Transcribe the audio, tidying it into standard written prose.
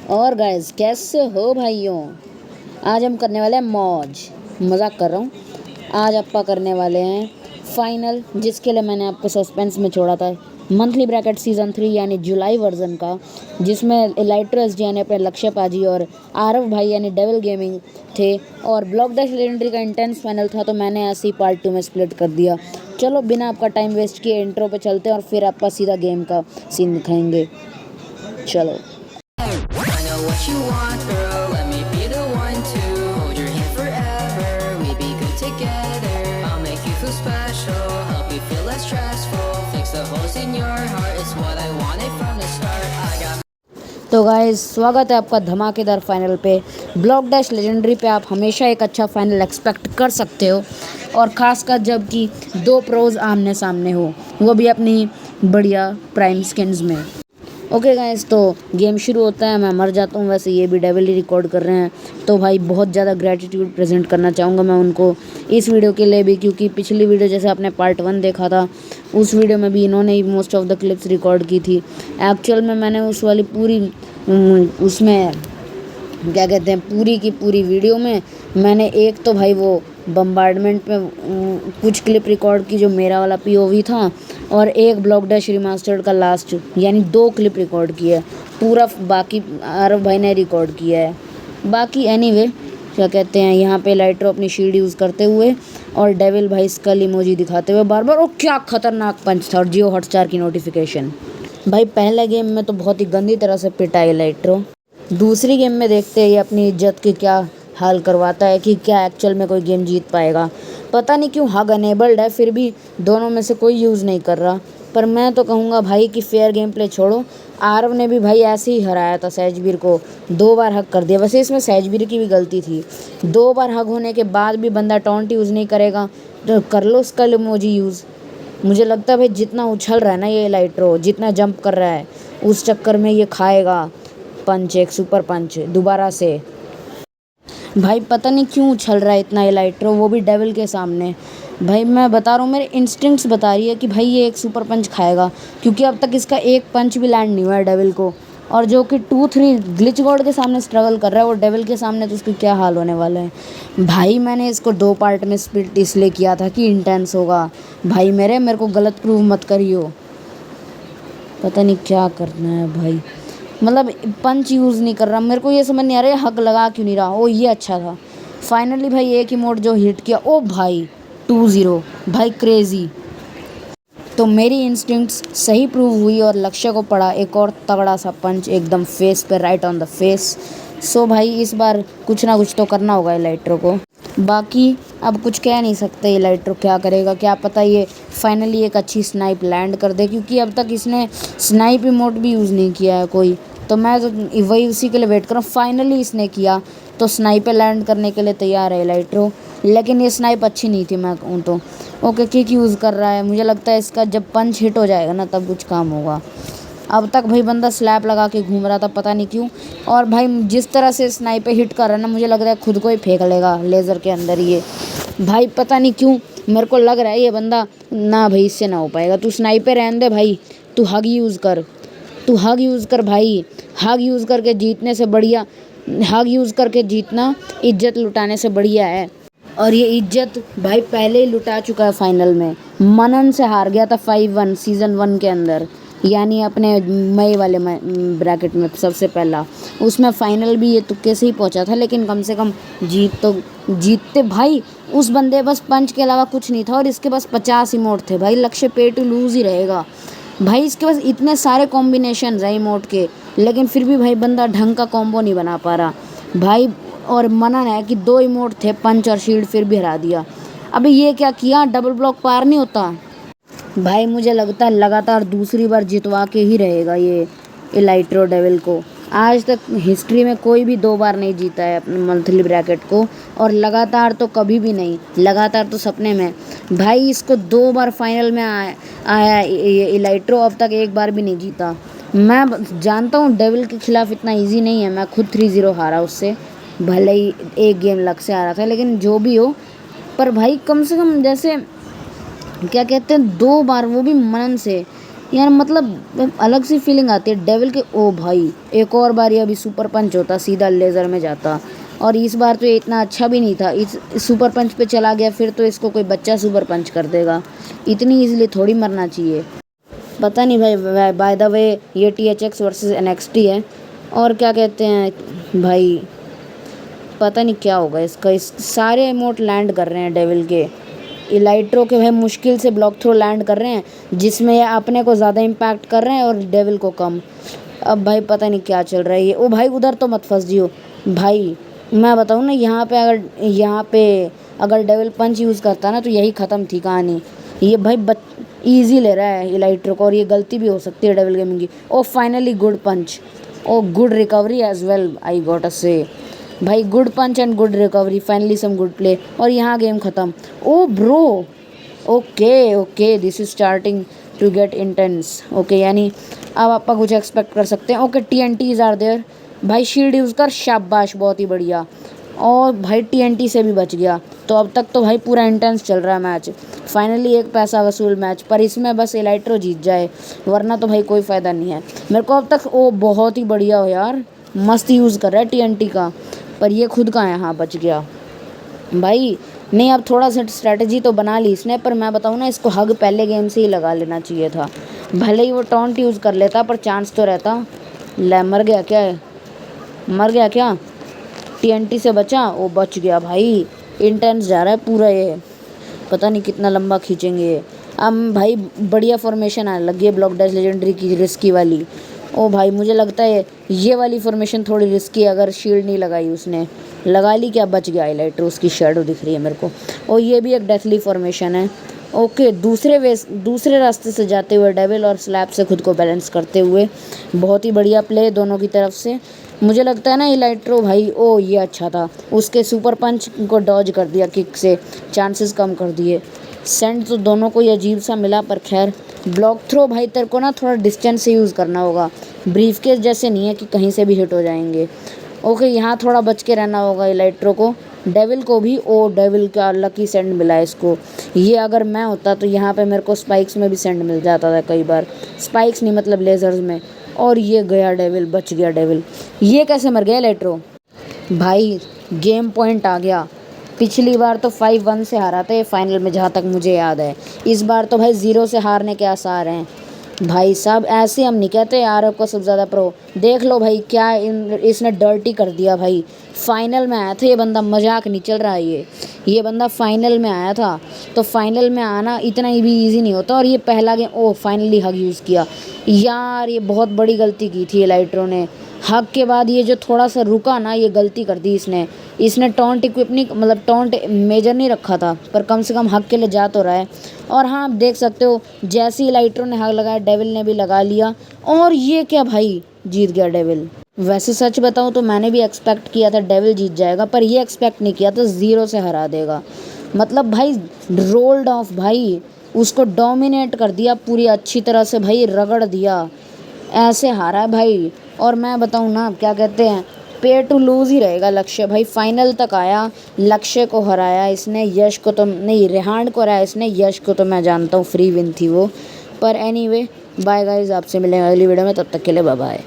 और गाइस कैसे हो भाइयों। आज हम करने वाले हैं मौज। मजाक कर रहा हूँ। आज आपका करने वाले हैं फाइनल, जिसके लिए मैंने आपको सस्पेंस में छोड़ा था। मंथली ब्रैकेट सीज़न 3 यानी जुलाई वर्जन का, जिसमें इलाइट्रो एस यानी अपने लक्ष्य पाजी और आरव भाई यानी डेविल गेमिंग थे, और ब्लॉक डैश लेजेंडरी का इंटेंस फाइनल था। तो मैंने ऐसे ही पार्ट 2 में स्प्लिट कर दिया। चलो बिना आपका टाइम वेस्ट किए इंट्रो पे चलते हैं और फिर आपका सीधा गेम का सीन दिखाएंगे। चलो। What you want, girl, let me be the one to hold your hand forever, we be good together, I'll make you feel special, help you feel less stressful, fix the holes in your heart, it's what I wanted from the start, I got। तो guys स्वागत है आपका धमाकेदार final पे। Block dash legendary पे आप हमेशा एक अच्छा फाइनल एक्सपेक्ट कर सकते हो, और ख़ासकर जब कि दो प्रोज आमने सामने हो, वो भी अपनी बढ़िया प्राइम स्किन्स में। ओके गाइस, तो गेम शुरू होता है। मैं मर जाता हूँ, वैसे ये भी डेविल ही रिकॉर्ड कर रहे हैं। तो भाई बहुत ज़्यादा ग्रेटिट्यूड प्रेजेंट करना चाहूँगा मैं उनको इस वीडियो के लिए भी, क्योंकि पिछली वीडियो जैसे आपने पार्ट 1 देखा था, उस वीडियो में भी इन्होंने ही most of the clips record की थी। एक्चुअल में मैंने उस वाली पूरी उसमें क्या कहते हैं, पूरी की पूरी वीडियो में मैंने एक तो भाई वो बम्बार्डमेंट में कुछ क्लिप रिकॉर्ड की जो मेरा वाला पीओवी था, और एक ब्लॉक डैश रिमास्टर्ड का लास्ट, यानी 2 क्लिप रिकॉर्ड किया है। पूरा बाकी आरव भाई ने रिकॉर्ड किया है। बाकी एनीवे क्या कहते हैं, यहाँ पे लाइट्रो अपनी शील्ड यूज़ करते हुए और डेविल भाई स्कल इमोजी दिखाते हुए बार बार। और क्या खतरनाक पंच था, और जियो हॉटस्टार की नोटिफिकेशन। भाई पहले गेम में तो बहुत ही गंदी तरह से पिटाई लाइट्रो। दूसरी गेम में देखते हैं ये अपनी इज्जत की क्या हाल करवाता है, कि क्या एक्चुअल में कोई गेम जीत पाएगा। पता नहीं क्यों हग अनेबल्ड है, फिर भी दोनों में से कोई यूज़ नहीं कर रहा। पर मैं तो कहूँगा भाई कि फेयर गेम प्ले छोड़ो। आरव ने भी भाई ऐसे ही हराया था सहजबीर को, 2 बार हग कर दिया। वैसे इसमें सहजबीर की भी गलती थी, 2 बार हग होने के बाद भी बंदा टॉन्ट यूज़ नहीं करेगा, तो कर लो उसका इमोजी यूज़। मुझे लगता है भाई जितना उछल रहा है ना ये लाइट्रो, जितना जंप कर रहा है, उस चक्कर में ये खाएगा पंच, एक सुपर पंच दोबारा से। भाई पता नहीं क्यों उछल रहा है इतना ये लाइट्रो, वो भी डेविल के सामने। भाई मैं बता रहा हूँ, मेरे इंस्टिंक्ट्स बता रही है कि भाई ये एक सुपर पंच खाएगा, क्योंकि अब तक इसका एक पंच भी लैंड नहीं हुआ है डेविल को। और जो कि 2-3 ग्लिच गॉड के सामने स्ट्रगल कर रहा है, वो डेविल के सामने तो उसकी क्या हाल होने वाला है। भाई मैंने इसको 2 पार्ट में स्प्लिट इसलिए किया था कि इंटेंस होगा। भाई मेरे को गलत प्रूव मत करियो। पता नहीं क्या करना है भाई, मतलब पंच यूज़ नहीं कर रहा। मेरे को ये समझ नहीं आ रहा है हक लगा क्यों नहीं रहा। ओ ये अच्छा था फाइनली भाई, एक ही मोड जो हिट किया। ओ भाई 2-0 भाई क्रेज़ी। तो मेरी इंस्टिंक्ट्स सही प्रूव हुई और लक्ष्य को पड़ा एक और तगड़ा सा पंच एकदम फेस पे, राइट ऑन द फेस। सो भाई इस बार कुछ ना कुछ तो करना होगा इलाइट्रो को। बाकी अब कुछ कह नहीं सकते इलाइट्रो क्या करेगा, क्या पता ये फाइनली एक अच्छी स्नाइप लैंड कर दे, क्योंकि अब तक इसने स्नाइप इमोट भी यूज़ नहीं किया है कोई। तो मैं तो वही उसी के लिए वेट कर रहा हूँ। फाइनली इसने किया, तो स्नाइपर लैंड करने के लिए तैयार है इलाइट्रो। लेकिन ये स्नाइप अच्छी नहीं थी, मैं कहूँ तो। ओके किक यूज़ कर रहा है, मुझे लगता है इसका जब पंच हिट हो जाएगा ना तब कुछ काम होगा। अब तक भाई बंदा स्लैप लगा के घूम रहा था, पता नहीं क्यों। और भाई जिस तरह से स्नाइपर हिट कर रहा है ना, मुझे लग रहा है खुद को ही फेंक लेगा लेज़र के अंदर ये। भाई पता नहीं क्यों मेरे को लग रहा है ये बंदा, ना भाई इससे ना हो पाएगा। तू स्नाइपर रहने दे भाई, तू हग यूज़ कर, तू हग यूज़ कर भाई। हग यूज़ करके जीतने से बढ़िया, हग यूज़ करके जीतना इज्जत लुटाने से बढ़िया है। और ये इज्जत भाई पहले ही लुटा चुका है फाइनल में। मनन से हार गया था 5-1 सीज़न 1 के अंदर, यानी अपने मई वाले ब्रैकेट में सबसे पहला। उसमें फाइनल भी ये तुक्के से ही पहुंचा था, लेकिन कम से कम जीतते भाई। उस बंदे बस पंच के अलावा कुछ नहीं था, और इसके पास 50 इमोट थे भाई। लक्ष्य पे टू लूज़ ही रहेगा भाई। इसके पास इतने सारे कॉम्बिनेशन है इमोट के, लेकिन फिर भी भाई बंदा ढंग का कॉम्बो नहीं बना पा रहा भाई। और मनन है कि 2 इमोट थे पंच और शील्ड, फिर भी हरा दिया। अबे ये क्या किया, डबल ब्लॉक पार नहीं होता भाई। मुझे लगता है लगातार दूसरी बार जितवा के ही रहेगा ये इलाइट्रो डेविल को। आज तक हिस्ट्री में कोई भी 2 बार नहीं जीता है अपने मंथली ब्रैकेट को, और लगातार तो कभी भी नहीं, लगातार तो सपने में। भाई इसको 2 बार फाइनल में आया ये इलाइट्रो, अब तक 1 बार भी नहीं जीता। मैं जानता हूँ डेविल के खिलाफ इतना इजी नहीं है, मैं खुद 3-0 हारा उससे, भले ही एक गेम लग से आ रहा था, लेकिन जो भी हो। पर भाई कम से कम जैसे क्या कहते हैं 2 बार, वो भी मनन से, यार मतलब अलग सी फीलिंग आती है डेविल के। ओ भाई एक और बार ये अभी सुपर पंच होता सीधा लेज़र में जाता, और इस बार तो ये इतना अच्छा भी नहीं था। इस सुपर पंच पे चला गया, फिर तो इसको कोई बच्चा सुपर पंच कर देगा। इतनी ईजिली थोड़ी मरना चाहिए। पता नहीं भाई, बाय द वे ये THX वर्सेस NXT है, और क्या कहते हैं भाई, पता नहीं क्या होगा इसका। इस सारे इमोट लैंड कर रहे हैं डेविल के। इलाइट्रो के भाई मुश्किल से ब्लॉक थ्रो लैंड कर रहे हैं, जिसमें ये अपने को ज़्यादा इम्पैक्ट कर रहे हैं और डेविल को कम। अब भाई पता नहीं क्या चल रहा है ये। ओ भाई उधर तो मत फंस जियो भाई। मैं बताऊँ ना, यहाँ पे अगर डेविल पंच यूज़ करता ना तो यही ख़त्म थी कहानी। ये भाई ईजी ले रहा है इलाइट्रो को, और ये गलती भी हो सकती है डेविल गेमिंग की। Oh finally good punch, oh good recovery as well, I got a say भाई। Good punch and good recovery, finally some good play, और यहाँ गेम ख़त्म। Oh bro, okay this is starting to get intense. Okay यानी अब आप कुछ expect कर सकते हैं। ओके TNTs आर देयर भाई, शील्ड यूज़ कर, शाबाश बहुत ही बढ़िया। और भाई TNT से भी बच गया। तो अब तक तो भाई पूरा इंटेंस चल रहा है मैच। फाइनली एक पैसा वसूल मैच, पर इसमें बस इलाइट्रो जीत जाए, वरना तो भाई कोई फ़ायदा नहीं है मेरे को अब तक। ओ बहुत ही बढ़िया हो यार, मस्त यूज़ कर रहा है TNT का, पर ये खुद का यहाँ बच गया भाई। नहीं अब थोड़ा सा स्ट्रैटेजी तो बना ली इसने, पर मैं बताऊँ ना, इसको हग पहले गेम से ही लगा लेना चाहिए था। भले ही वो टॉन्ट यूज़ कर लेता, पर चांस तो रहता। ले मर गया क्या TNT से बचा? ओ बच गया भाई। इंटेंस जा रहा है पूरा ये, पता नहीं कितना लंबा खींचेंगे। अब भाई बढ़िया फॉर्मेशन आने लगी है ब्लॉक डैश लेजेंडरी की, रिस्की वाली। ओ भाई मुझे लगता है ये वाली फॉर्मेशन थोड़ी रिस्की है, अगर शील्ड नहीं लगाई उसने। लगा ली क्या? बच गया इलाइट्रो, उसकी शेडो दिख रही है मेरे को। और ये भी एक डेथली फॉर्मेशन है। ओके दूसरे रास्ते से जाते हुए डेविल, और स्लैब से खुद को बैलेंस करते हुए। बहुत ही बढ़िया प्ले दोनों की तरफ से। मुझे लगता है ना इलाइट्रो भाई, ओ ये अच्छा था, उसके सुपर पंच को डॉज कर दिया किक से, चांसेस कम कर दिए। सेंड तो दोनों को ये अजीब सा मिला, पर खैर। ब्लॉक थ्रो भाई तेरे को ना थोड़ा डिस्टेंस से यूज़ करना होगा, ब्रीफकेस जैसे नहीं है कि कहीं से भी हिट हो जाएंगे। ओके यहाँ थोड़ा बच के रहना होगा इलाइट्रो को। डेविल को भी, ओ डेविल का लकी सेंड मिला है इसको। ये अगर मैं होता तो यहाँ पे मेरे को स्पाइक्स में भी सेंड मिल जाता था कई बार, स्पाइक्स नहीं मतलब लेज़र्स में। और ये गया डेविल, बच गया डेविल। ये कैसे मर गया इलाइट्रो भाई? गेम पॉइंट आ गया। पिछली बार तो 5-1 से हारा था ये फाइनल में, जहाँ तक मुझे याद है। इस बार तो भाई 0 से हारने के आसार हैं भाई साहब। ऐसे हम नहीं कहते यार आपको सबसे ज़्यादा प्रो। देख लो भाई क्या इसने डर्टी कर दिया भाई। फाइनल में आया था ये बंदा, मजाक नहीं चल रहा है ये बंदा फाइनल में आया था। तो फाइनल में आना इतना ही भी ईजी नहीं होता। और ये पहला गेम, ओ फाइनली हग यूज़ किया यार, ये बहुत बड़ी गलती की थी इलाइट्रो ने। हक के बाद ये जो थोड़ा सा रुका ना, ये गलती कर दी इसने टॉन्ट इक्विप नहीं, मतलब टॉन्ट मेजर नहीं रखा था, पर कम से कम हक के लिए जा तो रहा है। और हाँ आप देख सकते हो, जैसे ही इलाइट्रो ने हक लगाया डेविल ने भी लगा लिया, और ये क्या भाई, जीत गया डेविल। वैसे सच बताऊँ तो मैंने भी एक्सपेक्ट किया था डेविल जीत जाएगा, पर ये एक्सपेक्ट नहीं किया था 0 से हरा देगा। मतलब भाई रोल्ड ऑफ भाई, उसको डोमिनेट कर दिया पूरी अच्छी तरह से भाई, रगड़ दिया, ऐसे हारा है भाई। और मैं बताऊँ ना, क्या कहते हैं, पे टू लूज़ ही रहेगा लक्ष्य भाई। फाइनल तक आया, लक्ष्य को हराया इसने, यश को तो नहीं, रेहान को हराया इसने, यश को तो मैं जानता हूँ फ्री विन थी वो। पर एनीवे बाय गाइस, आपसे मिलेंगे अगली वीडियो में, तब तक के लिए बाय बाय।